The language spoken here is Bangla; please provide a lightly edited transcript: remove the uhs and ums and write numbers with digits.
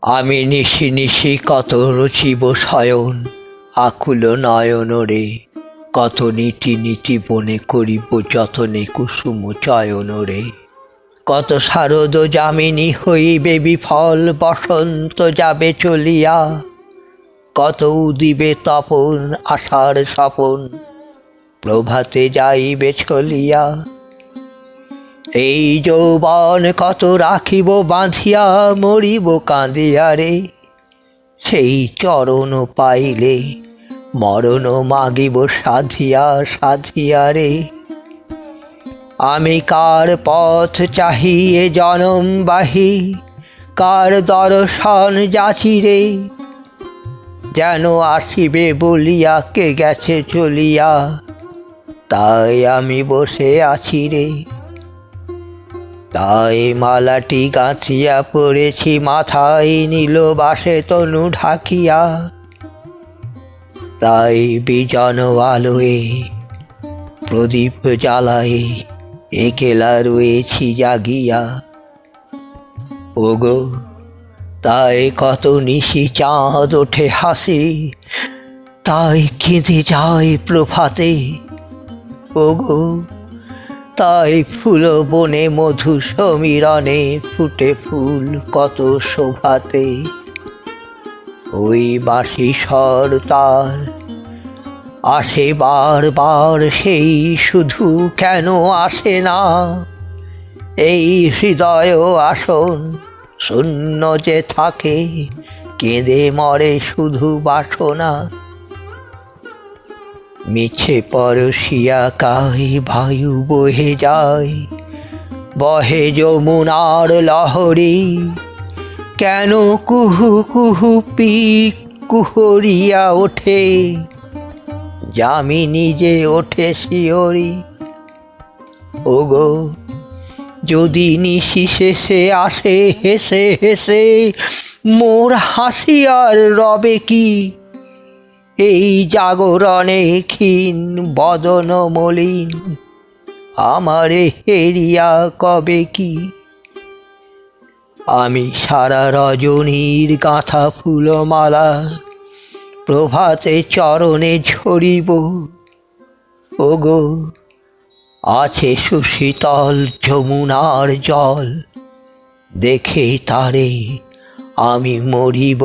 আমি নিশি নিশি কত রচিব শয়ন, আকুল নয়ন রে। কত নীতি নীতি বনে করিব যতনে কুসুম চয়ন রে। কত শারদ যামিনী হইবে বিফল, বসন্ত যাবে চলিয়া। কত উদিবে তপন আশার স্বপন, প্রভাতে যাইবে চলিয়া। এই যৌবন কত রাখিব বাঁধিয়া, মরিব কাঁদিয়া রে। সেই চরণ পাইলে মরণ মাগিব সাধিয়া সাধিয়া রে। আমি কার পথ চাহিয়ে জনম বাহি, কার দর্শন যাচি রে। যেন আসিবে বলিয়া কে গেছে চলিয়া, তাই আমি বসে আছি রে। তাই মালাটি গাঁথিয়া পড়েছি মাথায়, নীল বাসে তনু ঢাকিয়া। তাই বিজন আলোয়ে প্রদীপ জ্বালায়ে একেলা রয়েছি জাগিয়া। ওগো, তাই কত নিশি চাঁদ ওঠে হাসি, তাই কেঁদে যায় প্রভাতে। ওগো, তাই ফুল বনে মধু সমীরণে ফুটে ফুল কত শোভাতে। ওই বাঁশি স্বর তার আসে বারবার, সেই শুধু কেন আসে না। এই হৃদয় আসন শূন্য যে থাকে, কেঁদে মরে শুধু বাসনা। মিছে পরশিয়া কাই বায়ু বহে যায়, বহে যমুনার লহরী। কেন কুহু কুহু পিক কুহরিয়া ওঠে, যামিনী যে ওঠে শিহরি। ওগো, যদি নিশি শেষে আসে হেসে হেসে, মোর হাসি আর রবে কি। এই জাগরণে ক্ষীণ বদন মলিন, আমারে হেরিয়া কবে কি। আমি সারা রজনীর গাঁথা ফুলমালা প্রভাতে চরণে ঝরিব। ওগো, আছে সুশীতল যমুনার জল, দেখে তারে আমি মরিব।